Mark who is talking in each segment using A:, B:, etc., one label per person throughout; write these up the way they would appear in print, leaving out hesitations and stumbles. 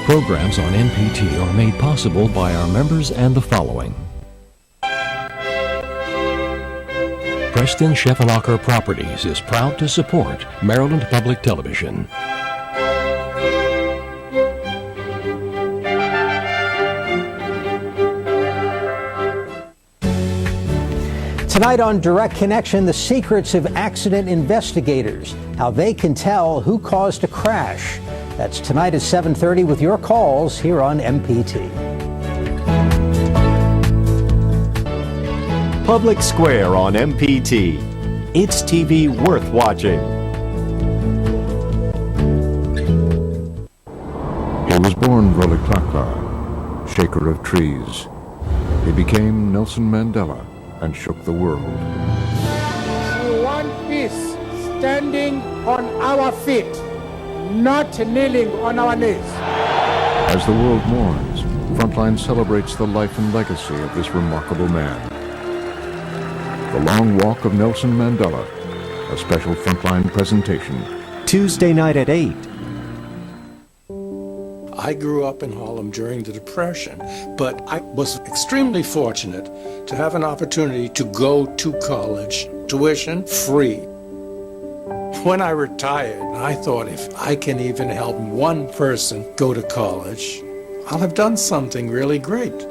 A: Programs on MPT are made possible by our members and the following. Preston Scheffenacher Properties is proud to support Maryland Public Television.
B: Tonight on Direct Connection, the secrets of accident investigators, how they can tell who caused a crash. That's tonight at 7:30 with your calls here on MPT.
C: Public Square on MPT. It's TV worth watching.
D: He was born Roliklaka, shaker of trees. He became Nelson Mandela and shook the world.
E: We want peace, standing on our feet, not kneeling on our knees.
D: As the world mourns, Frontline celebrates the life and legacy of this remarkable man. The Long Walk of Nelson Mandela, a special Frontline presentation.
C: Tuesday night at 8.
F: I grew up in Harlem during the Depression, but I was extremely fortunate to have an opportunity to go to college, tuition free. When I retired, I thought if I can even help one person go to college, I'll have done something really great.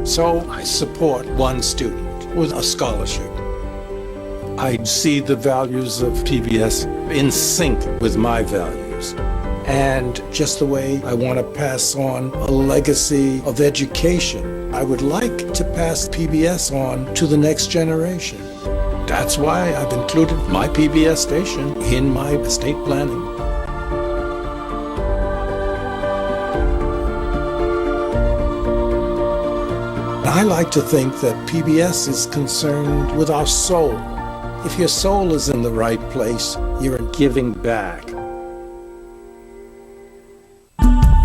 F: So I support one student with a scholarship. I see the values of PBS in sync with my values. And just the way I want to pass on a legacy of education, I would like to pass PBS on to the next generation. That's why I've included my PBS station in my estate planning. I like to think that PBS is concerned with our soul. If your soul is in the right place, you're giving back.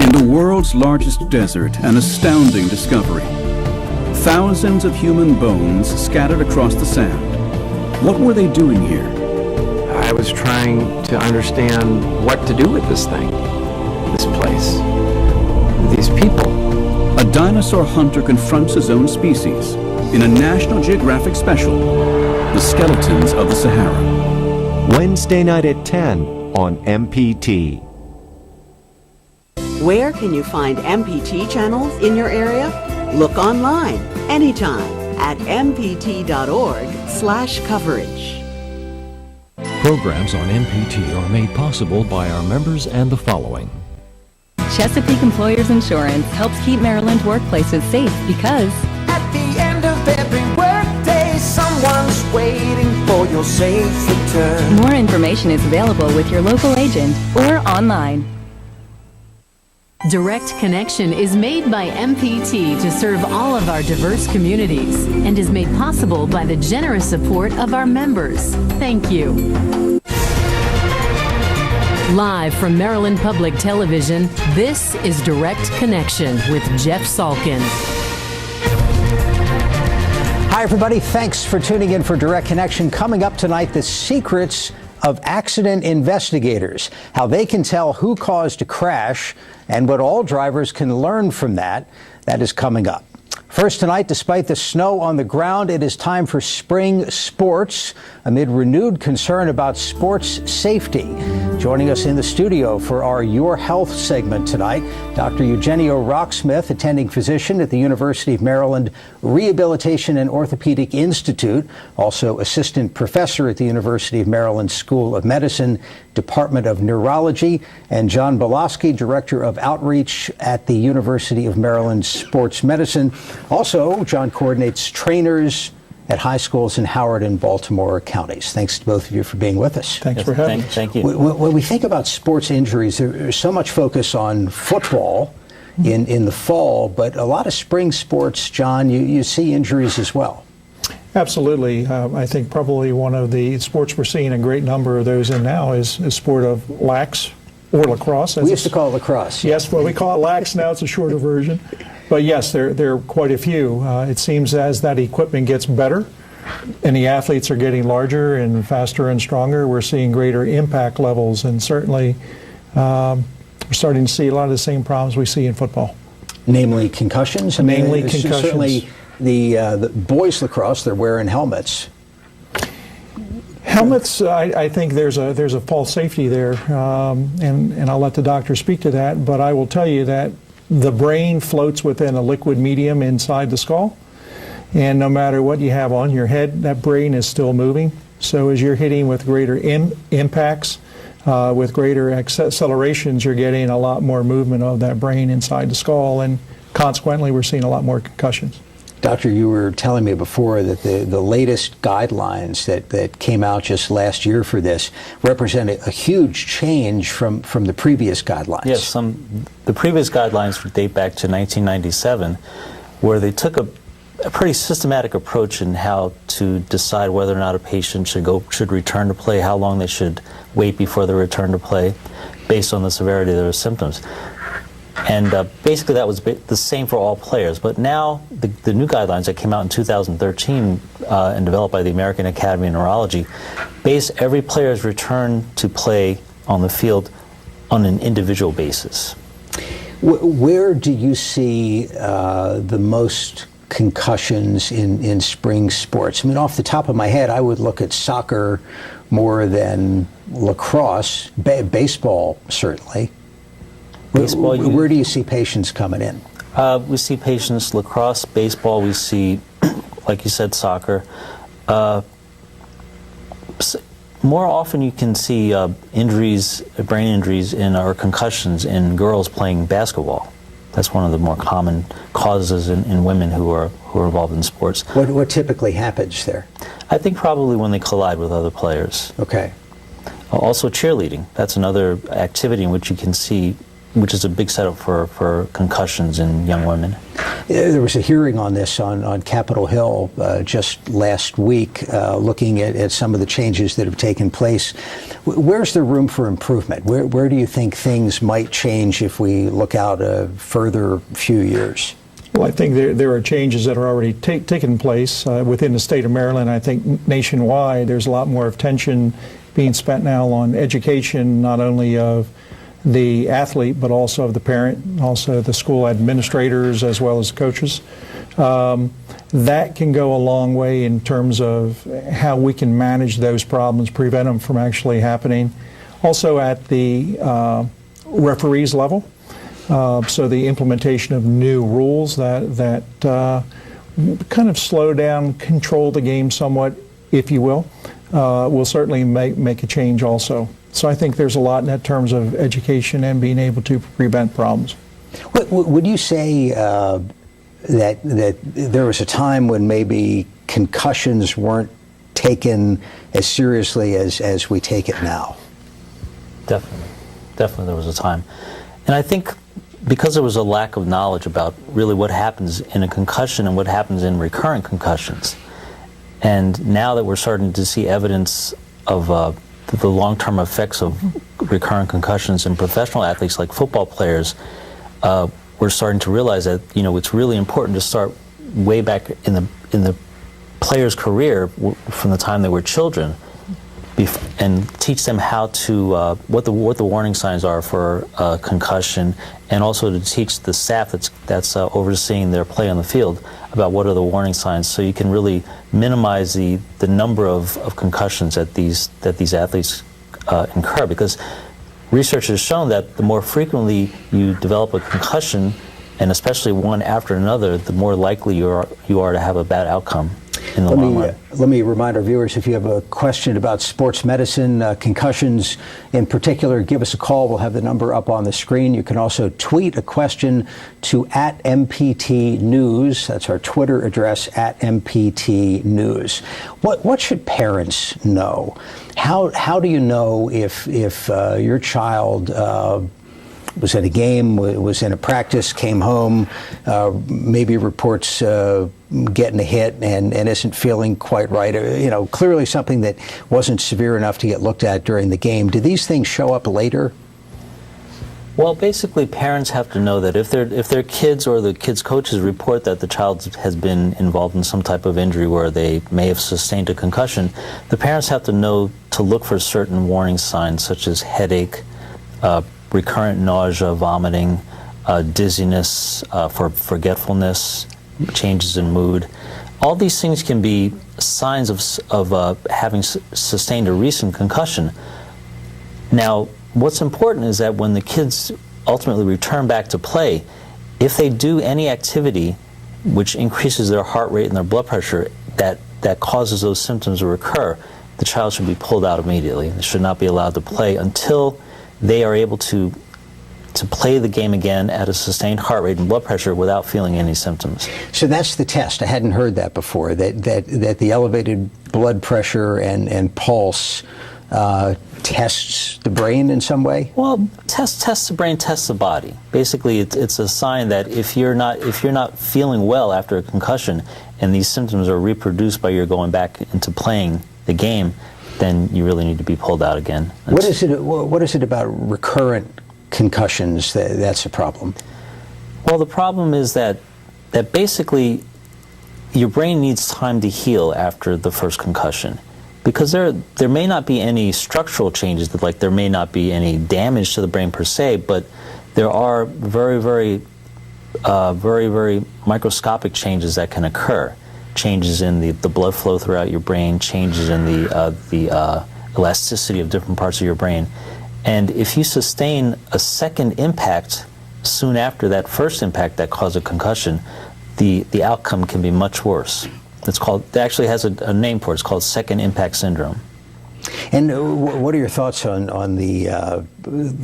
G: In the world's largest desert, an astounding discovery. Thousands of human bones scattered across the sand. What were they doing here?
H: I was trying to understand what to do with this thing, this place, these people.
G: A dinosaur hunter confronts his own species in a National Geographic special, The Skeletons of the Sahara.
C: Wednesday night at 10 on MPT.
I: Where can you find MPT channels in your area? Look online, anytime, at mpt.org/coverage.
A: Programs on MPT are made possible by our members and the following.
J: Chesapeake Employers Insurance helps keep Maryland workplaces safe because
K: at the end of every workday, someone's waiting for your safe return.
J: More information is available with your local agent or online.
L: Direct Connection is made by MPT to serve all of our diverse communities and is made possible by the generous support of our members. Thank you. Live from Maryland Public Television, this is Direct Connection with Jeff Salkin.
B: Hi, everybody. Thanks for tuning in for Direct Connection. Coming up tonight, the secrets of accident investigators, how they can tell who caused a crash and what all drivers can learn from that. That is coming up. First tonight, despite the snow on the ground, it is time for spring sports amid renewed concern about sports safety. Joining us in the studio for our Your Health segment tonight, Dr. Eugenio Rocksmith, attending physician at the University of Maryland Rehabilitation and Orthopedic Institute, also assistant professor at the University of Maryland School of Medicine, Department of Neurology, and John Boloski, director of outreach at the University of Maryland Sports Medicine. Also, John coordinates trainers at high schools in Howard and Baltimore counties. Thanks to both of you for being with us.
M: Thanks for having us.
H: Thank you.
B: When we think about sports injuries, there's so much focus on football in the fall, but a lot of spring sports, John, you see injuries as well.
M: Absolutely. I think probably one of the sports we're seeing a great number of those in now is sport of lax or lacrosse.
B: We used to call it lacrosse.
M: Yes, well, we call it lax now. It's a shorter version. But yes, there are quite a few. It seems as that equipment gets better and the athletes are getting larger and faster and stronger, we're seeing greater impact levels. And certainly We're starting to see a lot of the same problems we see in football.
B: Namely concussions?
M: Namely concussions.
B: Certainly the boys lacrosse, they're wearing helmets.
M: Helmets, I think there's a false safety there, and I'll let the doctor speak to that, but I will tell you that the brain floats within a liquid medium inside the skull, and no matter what you have on your head, that brain is still moving. So as you're hitting with greater impacts, with greater accelerations, you're getting a lot more movement of that brain inside the skull, and consequently we're seeing a lot more concussions.
B: Doctor, you were telling me before that the latest guidelines that came out just last year for this represent a huge change from the previous guidelines.
N: Yes, the previous guidelines date back to 1997, where they took a pretty systematic approach in how to decide whether or not a patient should return to play, how long they should wait before they return to play, based on the severity of their symptoms. And basically that was the same for all players. But now the new guidelines that came out in 2013 and developed by the American Academy of Neurology base every player's return to play on the field on an individual basis.
B: Where do you see the most concussions in spring sports? I mean, off the top of my head, I would look at soccer more than lacrosse, baseball certainly.
N: Baseball,
B: where do you see patients coming in?
N: We see patients lacrosse, baseball. We see, like you said, soccer. More often, you can see injuries, brain injuries, or concussions in girls playing basketball. That's one of the more common causes in women who are involved in sports.
B: What typically happens there?
N: I think probably when they collide with other players.
B: Okay.
N: Also, cheerleading. That's another activity in which you can see, which is a big setup for concussions in young women.
B: There was a hearing on this on Capitol Hill just last week, looking at some of the changes that have taken place. Where's there room for improvement? Where do you think things might change if we look out a further few years?
M: Well, I think there are changes that are already taking place within the state of Maryland. I think nationwide there's a lot more attention being spent now on education, not only of the athlete, but also of the parent, also the school administrators, as well as coaches. That can go a long way in terms of how we can manage those problems, prevent them from actually happening. Also at the referees level, so the implementation of new rules that kind of slow down, control the game somewhat, if you will certainly make a change also. So I think there's a lot in terms of education and being able to prevent problems.
B: Would you say that there was a time when maybe concussions weren't taken as seriously as we take it now?
N: Definitely there was a time. And I think because there was a lack of knowledge about really what happens in a concussion and what happens in recurrent concussions, and now that we're starting to see evidence of the long-term effects of recurrent concussions in professional athletes like football players, we're starting to realize that it's really important to start way back in the player's career from the time they were children, and teach them how to what the warning signs are for concussion, and also to teach the staff that's overseeing their play on the field about what are the warning signs, so you can really minimize the number of concussions that these athletes incur. Because research has shown that the more frequently you develop a concussion, and especially one after another, the more likely you are to have a bad outcome in the long run.
B: Let me remind our viewers, if you have a question about sports medicine, concussions in particular, give us a call. We'll have the number up on the screen. You can also tweet a question to @MPT News. That's our Twitter address, @MPT News. What should parents know? How do you know if your child was at a game, was in a practice, came home, maybe reports getting a hit and isn't feeling quite right, clearly something that wasn't severe enough to get looked at during the game? Do these things show up later?
N: Well, basically, parents have to know that if their kids or the kids' coaches report that the child has been involved in some type of injury where they may have sustained a concussion, the parents have to know to look for certain warning signs, such as headache, recurrent nausea, vomiting, dizziness, forgetfulness, changes in mood. All these things can be signs of having sustained a recent concussion. Now, what's important is that when the kids ultimately return back to play, if they do any activity which increases their heart rate and their blood pressure that causes those symptoms to recur, the child should be pulled out immediately. They should not be allowed to play until they are able to play the game again at a sustained heart rate and blood pressure without feeling any symptoms.
B: So that's the test. I hadn't heard that before, that the elevated blood pressure and pulse tests the brain in some way?
N: Well, tests the brain, tests the body. Basically, it's a sign that if you're not feeling well after a concussion and these symptoms are reproduced by your going back into playing the game, then you really need to be pulled out again.
B: What is it about recurrent concussions that's a problem?
N: Well, the problem is that basically your brain needs time to heal after the first concussion, because there may not be any structural changes, like there may not be any damage to the brain per se, but there are very, very microscopic changes that can occur. Changes in the blood flow throughout your brain, changes in the elasticity of different parts of your brain. And if you sustain a second impact soon after that first impact that caused a concussion, the outcome can be much worse. It actually has a name for it. It's called second impact syndrome.
B: And what are your thoughts on the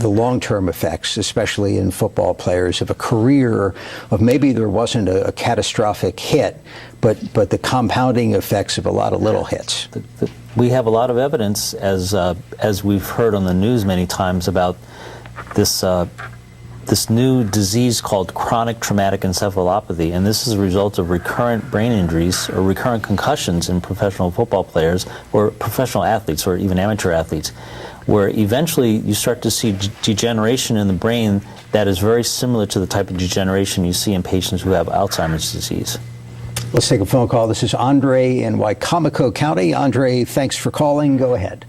B: long-term effects, especially in football players, of a career of maybe there wasn't a catastrophic hit, but the compounding effects of a lot of little hits?
N: We have a lot of evidence, as we've heard on the news many times, about this new disease called chronic traumatic encephalopathy, and this is a result of recurrent brain injuries or recurrent concussions in professional football players or professional athletes or even amateur athletes, where eventually you start to see degeneration in the brain that is very similar to the type of degeneration you see in patients who have Alzheimer's disease.
B: Let's take a phone call. This is Andre in Wycomico County. Andre, thanks for calling. Go ahead.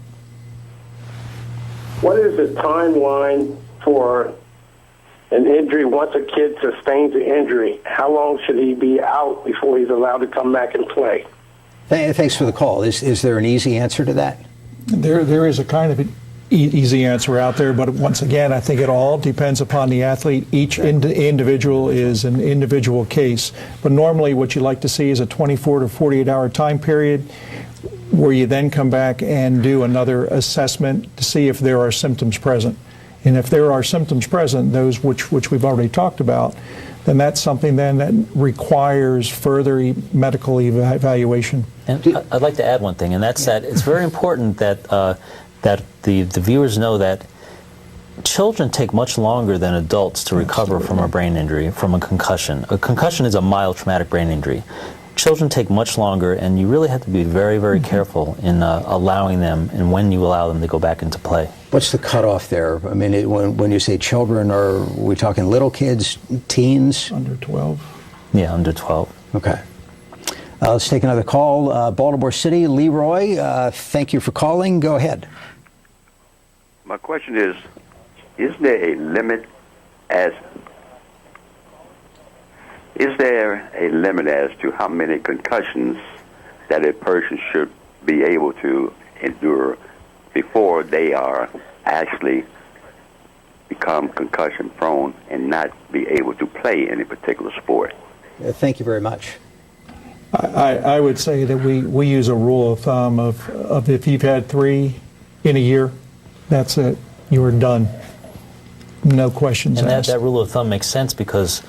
O: What is the timeline for an injury? Once a kid sustains an injury, how long should he be out before he's allowed to come back and play?
B: Thanks for the call. Is there an easy answer to that?
M: There is a kind of an easy answer out there, but once again, I think it all depends upon the athlete. Each individual is an individual case. But normally what you like to see is a 24 to 48 hour time period where you then come back and do another assessment to see if there are symptoms present. And if there are symptoms present, those which we've already talked about, then that's something then that requires further medical evaluation.
N: And I'd like to add one thing, and that's that it's very important that the viewers know that children take much longer than adults to recover from a brain injury, from a concussion. A concussion is a mild traumatic brain injury. Children take much longer, and you really have to be very, very careful in allowing them and when you allow them to go back into play.
B: What's the cutoff there? I mean, when you say children, are we talking little kids, teens?
M: Under 12.
N: Yeah, under 12.
B: Okay. Let's take another call. Baltimore City, Leroy, thank you for calling. Go ahead.
P: My question is there a limit as to how many concussions that a person should be able to endure before they are actually become concussion prone and not be able to play any particular sport?
B: Thank you very much.
M: I would say that we use a rule of thumb of if you've had 3 in a year, that's it. You are done. No questions asked.
N: And that rule of thumb makes sense because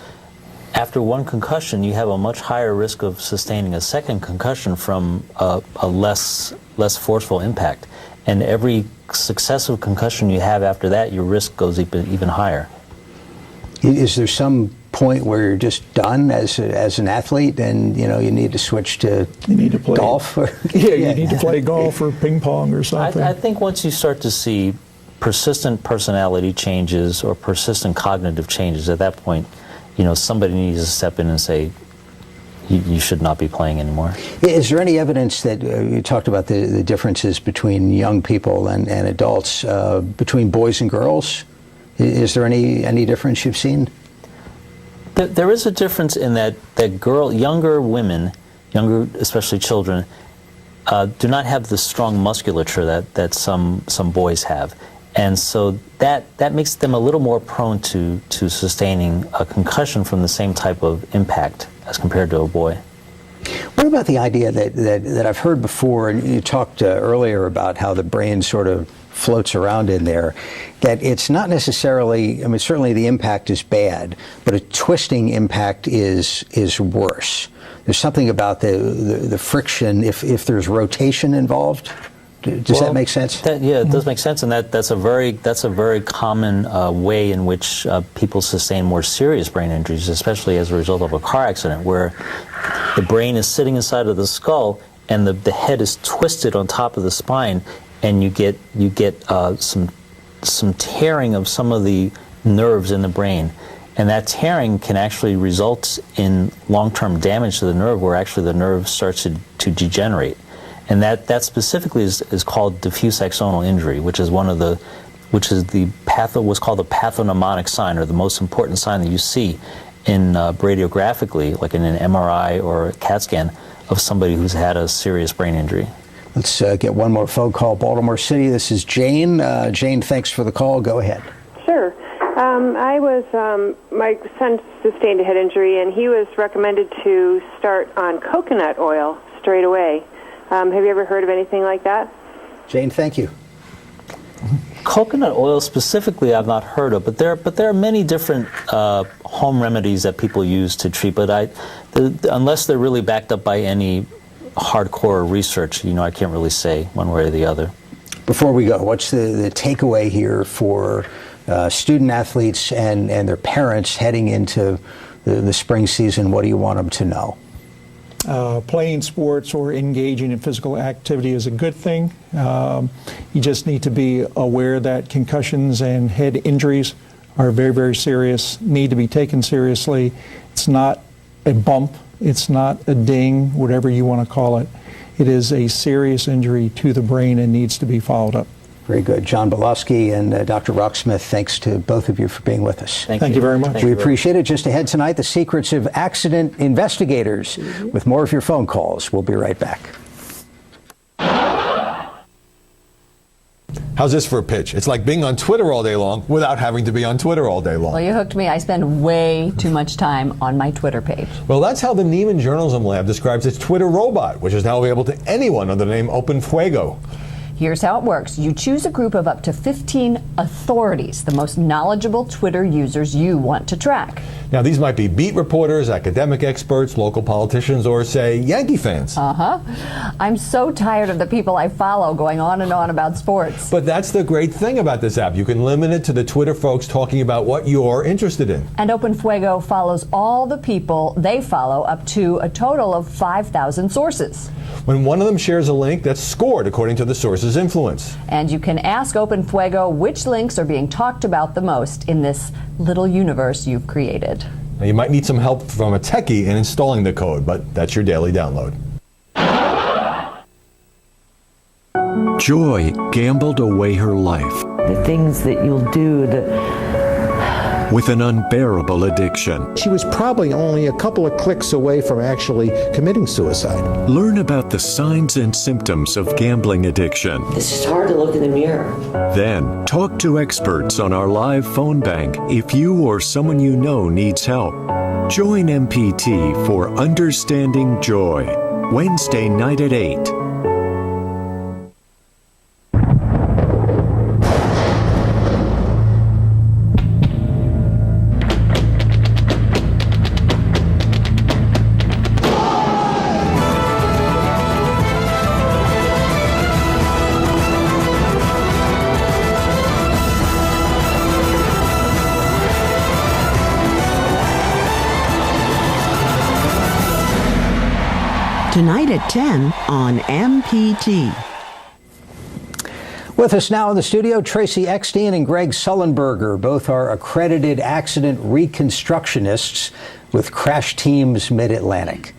N: after one concussion, you have a much higher risk of sustaining a second concussion from a less forceful impact. And every successive concussion you have after that, your risk goes even higher.
B: Is there some point where you're just done as an athlete and you need to switch to golf?
M: You need to play golf or ping pong or something.
N: I think once you start to see persistent personality changes or persistent cognitive changes, at that point, somebody needs to step in and say, you should not be playing anymore.
B: Is there any evidence that you talked about the differences between young people and adults, between boys and girls? Is there any difference you've seen?
N: There is a difference in that younger women, especially children, do not have the strong musculature that some boys have, and so that makes them a little more prone to sustaining a concussion from the same type of impact as compared to a boy.
B: What about the idea that I've heard before, and you talked earlier about how the brain sort of floats around in there, that it's not necessarily, I mean, certainly the impact is bad, but a twisting impact is worse. There's something about the friction if there's rotation involved. Does that make sense?
N: Yeah, it does make sense, and that's a very common way in which people sustain more serious brain injuries, especially as a result of a car accident, where the brain is sitting inside of the skull and the head is twisted on top of the spine, and you get some tearing of some of the nerves in the brain. And that tearing can actually result in long-term damage to the nerve, where actually the nerve starts to degenerate. And that specifically is called diffuse axonal injury, which is what's called the pathognomonic sign, or the most important sign that you see in radiographically, like in an MRI or a CAT scan, of somebody who's had a serious brain injury.
B: Let's get one more phone call. Baltimore City, this is Jane. Jane, thanks for the call. Go ahead.
Q: Sure. My son sustained a head injury, and he was recommended to start on coconut oil straight away. Have you ever heard of anything like that?
B: Jane, thank you.
N: Coconut oil specifically I've not heard of, but there are many different home remedies that people use to treat, but unless they're really backed up by any hardcore research, I can't really say one way or the other.
B: Before we go, what's the takeaway here for student athletes and their parents heading into the spring season? What do you want them to know?
M: Playing sports or engaging in physical activity is a good thing. You just need to be aware that concussions and head injuries are very, very serious, need to be taken seriously. It's not a bump, it's not a ding, whatever you want to call it. It is a serious injury to the brain and needs to be followed up.
B: Very good. John Belowski and Dr. Rocksmith, thanks to both of you for being with us.
M: Thank you very much.
B: We appreciate it. Just ahead tonight, the secrets of accident investigators with more of your phone calls. We'll be right back.
R: How's this for a pitch? It's like being on Twitter all day long without having to be on Twitter all day long.
S: Well, you hooked me. I spend way too much time on my Twitter page.
R: Well, that's how the Neiman Journalism Lab describes its Twitter robot, which is now available to anyone under the name OpenFuego.
S: Here's how it works. You choose a group of up to 15 authorities, the most knowledgeable Twitter users you want to track.
R: Now, these might be beat reporters, academic experts, local politicians, or, say, Yankee fans.
S: I'm so tired of the people I follow going on and on about sports.
R: But that's the great thing about this app. You can limit it to the Twitter folks talking about what you're interested in.
S: And OpenFuego follows all the people they follow, up to a total of 5,000 sources.
R: When one of them shares a link, that's scored according to the source's influence.
S: And you can ask OpenFuego which links are being talked about the most in this little universe you've created.
R: Now, you might need some help from a techie in installing the code, but that's your daily download.
T: Joy gambled away her life.
U: The things that you'll do
T: with an unbearable addiction.
V: She was probably only a couple of clicks away from actually committing suicide.
T: Learn about the signs and symptoms of gambling addiction.
U: It's just hard to look in the mirror.
T: Then, talk to experts on our live phone bank if you or someone you know needs help. Join MPT for Understanding Joy, Wednesday night at 8.
I: Tonight at 10 on MPT.
B: With us now in the studio, Tracy Eckstein and Greg Sullenberger. Both are accredited accident reconstructionists with Crash Teams Mid-Atlantic.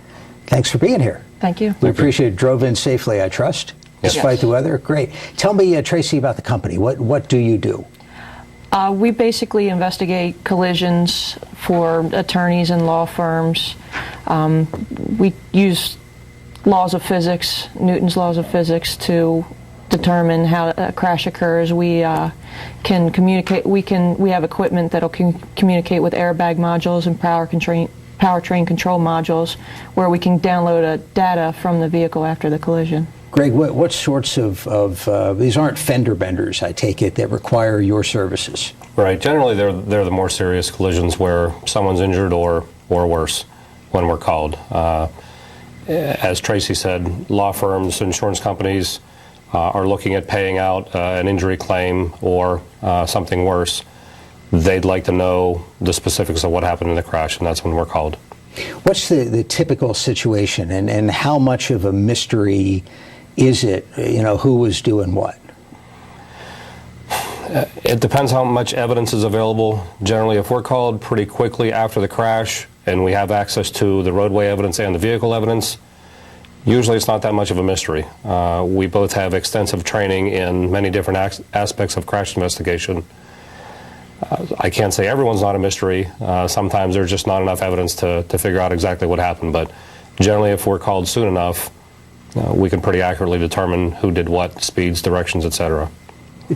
B: Thanks for being here.
S: Thank you.
B: We appreciate it. Drove in safely, I trust, despite the weather. Great. Tell me, Tracy, about the company. What do you do?
D: We basically investigate collisions for attorneys and law firms. We use laws of physics, Newton's laws of physics, to determine how a crash occurs. We can communicate. We have equipment that'll communicate with airbag modules and powertrain control modules, where we can download data from the vehicle after the collision.
B: Greg, what sorts of these aren't fender benders, I take it, that require your services?
E: Right. Generally, they're the more serious collisions where someone's injured or worse when we're called. As Tracy said, law firms, insurance companies are looking at paying out an injury claim or something worse. They'd like to know the specifics of what happened in the crash, and that's when we're called.
B: What's the typical situation, and how much of a mystery is it, who was doing what?
E: It depends how much evidence is available. Generally, if we're called pretty quickly after the crash and we have access to the roadway evidence and the vehicle evidence, usually it's not that much of a mystery. We both have extensive training in many different aspects of crash investigation. I can't say everyone's not a mystery. Sometimes there's just not enough evidence to figure out exactly what happened, but generally if we're called soon enough, we can pretty accurately determine who did what, speeds, directions, etc.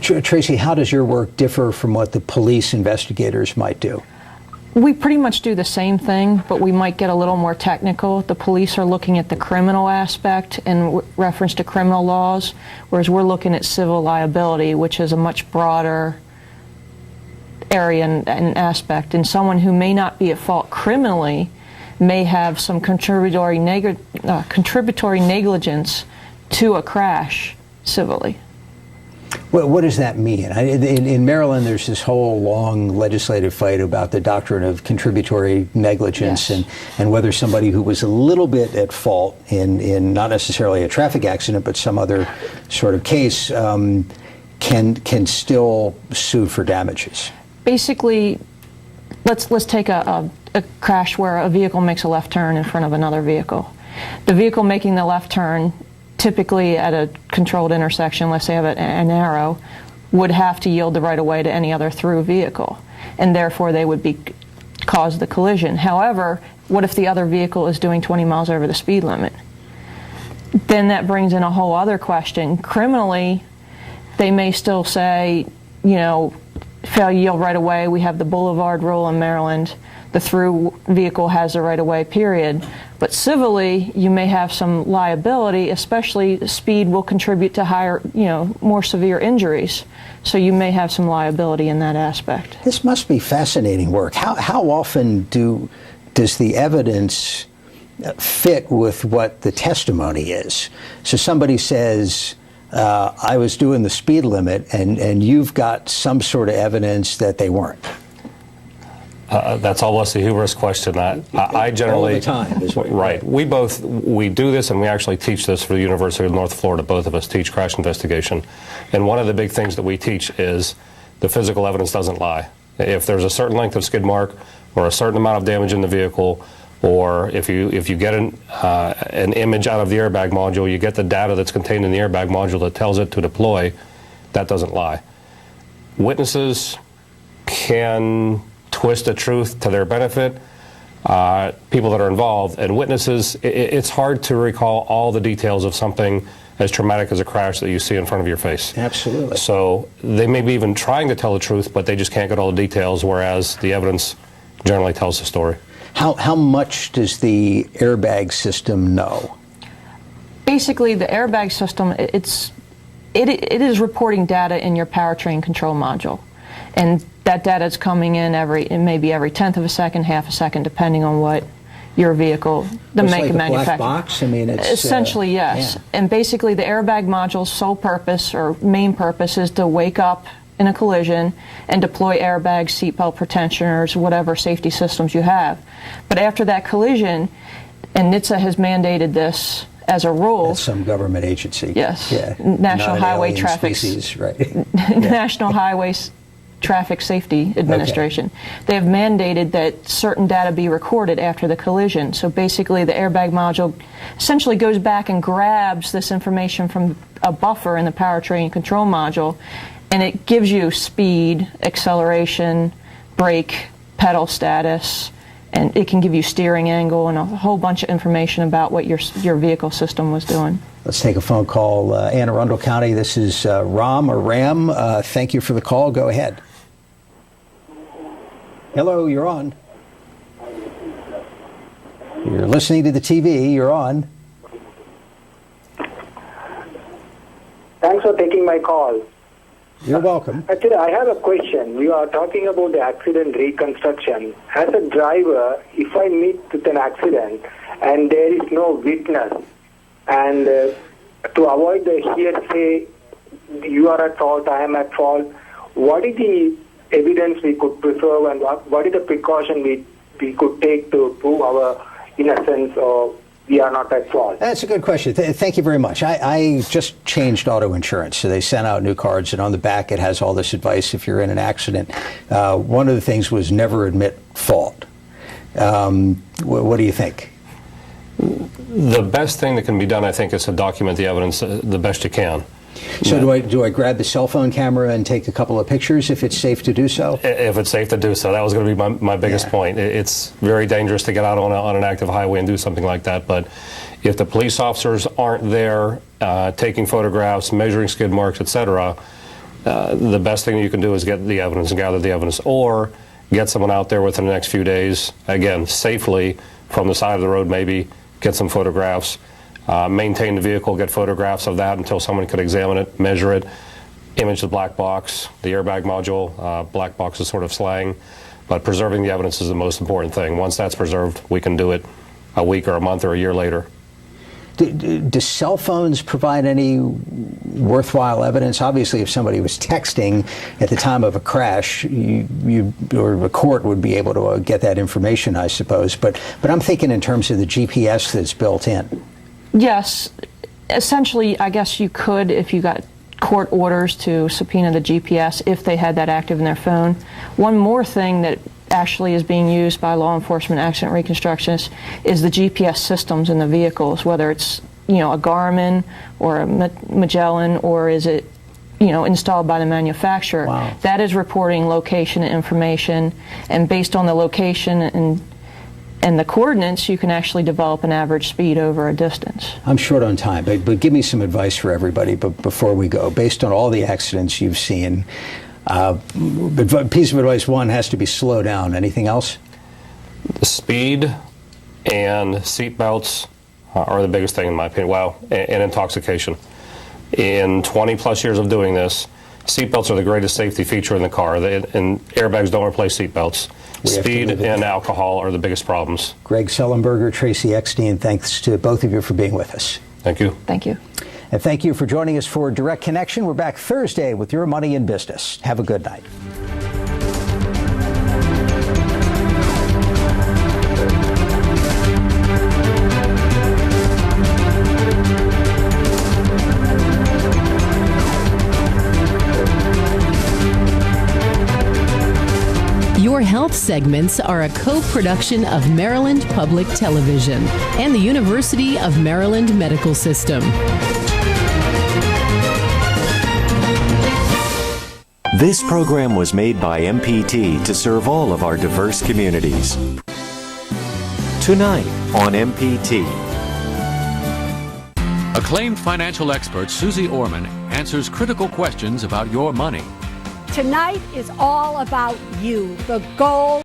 B: Tracy, how does your work differ from what the police investigators might do?
D: We pretty much do the same thing, but we might get a little more technical. The police are looking at the criminal aspect in reference to criminal laws, whereas we're looking at civil liability, which is a much broader area and aspect. And someone who may not be at fault criminally may have some contributory negligence to a crash civilly.
B: Well, what does that mean? In Maryland, there's this whole long legislative fight about the doctrine of contributory negligence, yes, and whether somebody who was a little bit at fault in not necessarily a traffic accident, but some other sort of case, can still sue for damages.
D: Basically, let's take a crash where a vehicle makes a left turn in front of another vehicle. The vehicle making the left turn, typically at a controlled intersection, let's say of an arrow, would have to yield the right of way to any other through vehicle, and therefore they would cause the collision. However, what if the other vehicle is doing 20 miles over the speed limit? Then that brings in a whole other question. Criminally, they may still say, fail to yield right of way. We have the boulevard rule in Maryland. The through vehicle has the right of way, period. But civilly, you may have some liability, especially speed will contribute to higher, more severe injuries. So you may have some liability in that aspect.
B: This must be fascinating work. How often does the evidence fit with what the testimony is? So somebody says, I was doing the speed limit, and you've got some sort of evidence that they weren't.
E: That's almost a humorous question. I generally,
B: all the time, is what
E: right. We do this, and we actually teach this for the University of North Florida. Both of us teach crash investigation, and one of the big things that we teach is the physical evidence doesn't lie. If there's a certain length of skid mark or a certain amount of damage in the vehicle, or if you get an image out of the airbag module, you get the data that's contained in the airbag module that tells it to deploy, that doesn't lie. Witnesses can twist the truth to their benefit, people that are involved, and witnesses, it's hard to recall all the details of something as traumatic as a crash that you see in front of your face.
B: Absolutely.
E: So they may be even trying to tell the truth, but they just can't get all the details, whereas the evidence generally tells the story.
B: How much does the airbag system know?
D: Basically, the airbag system, it is reporting data in your powertrain control module. And that data is coming in maybe every 10th of a second, half a second, depending on what your vehicle, the make and manufacturer.
B: Black box? I mean, it's
D: essentially, yes.
B: Yeah.
D: And basically, the airbag module's sole purpose or main purpose is to wake up in a collision and deploy airbags, seatbelt pretensioners, whatever safety systems you have. But after that collision, and NHTSA has mandated this as a rule.
B: That's some government agency.
D: Yes.
B: Yeah.
D: National Highway Traffic.
B: Species, right.
D: National Highway Traffic Safety Administration. Okay. They have mandated that certain data be recorded after the collision. So basically the airbag module essentially goes back and grabs this information from a buffer in the powertrain control module And it gives you speed, acceleration, brake, pedal status, and it can give you steering angle and a whole bunch of information about what your vehicle system was doing.
B: Let's take a phone call. Anne Arundel County, this is Ram or Ram. Thank you for the call. Go ahead. Hello, you're on. You're listening to the TV. You're on.
F: Thanks for taking my call.
B: You're welcome.
F: Actually, I have a question. You are talking about the accident reconstruction. As a driver, if I meet with an accident and there is no witness, and to avoid the hearsay, you are at fault, I am at fault, what is the evidence we could preserve, and what is the precaution we could take to prove our innocence or we are not at fault?
B: That's a good question. Thank you very much. I just changed auto insurance, so they sent out new cards, and on the back it has all this advice if you're in an accident. One of the things was never admit fault. What do you think?
E: The best thing that can be done, I think, is to document the evidence the best you can.
B: So do I grab the cell phone camera and take a couple of pictures if it's safe to do so?
E: If it's safe to do so. That was going to be my biggest point. It's very dangerous to get out on an active highway and do something like that. But if the police officers aren't there taking photographs, measuring skid marks, etc., the best thing you can do is get the evidence and gather the evidence, or get someone out there within the next few days, again, safely from the side of the road, maybe get some photographs. Maintain the vehicle, get photographs of that until someone could examine it, measure it, image the black box, the airbag module. Black box is sort of slang, but preserving the evidence is the most important thing. Once that's preserved, we can do it a week or a month or a year later.
B: Do cell phones provide any worthwhile evidence? Obviously, if somebody was texting at the time of a crash, or a court would be able to get that information, I suppose. But I'm thinking in terms of the GPS that's built in.
D: Yes, essentially, I guess you could, if you got court orders to subpoena the GPS, if they had that active in their phone. One more thing that actually is being used by law enforcement accident reconstructionists is the GPS systems in the vehicles, whether it's, a Garmin or a Magellan, or is it, installed by the manufacturer.
B: Wow.
D: That is reporting location information, and based on the location and the coordinates, you can actually develop an average speed over a distance.
B: I'm short on time, but give me some advice for everybody before we go. Based on all the accidents you've seen, piece of advice one has to be slow down. Anything else?
E: The speed and seat belts are the biggest thing in my opinion. Well, and intoxication. In 20 plus years of doing this, seat belts are the greatest safety feature in the car, and airbags don't replace seat belts. Speed and alcohol are the biggest problems.
B: Greg Sullenberger, Tracy Eckstein, thanks to both of you for being with us.
E: Thank you.
D: Thank you.
B: And thank you for joining us for Direct Connection. We're back Thursday with Your Money in Business. Have a good night.
L: Your health segments are a co-production of Maryland Public Television and the University of Maryland Medical System.
T: This program was made by MPT to serve all of our diverse communities. Tonight on MPT.
A: Acclaimed financial expert Susie Orman answers critical questions about your money.
G: Tonight is all about you, the goal.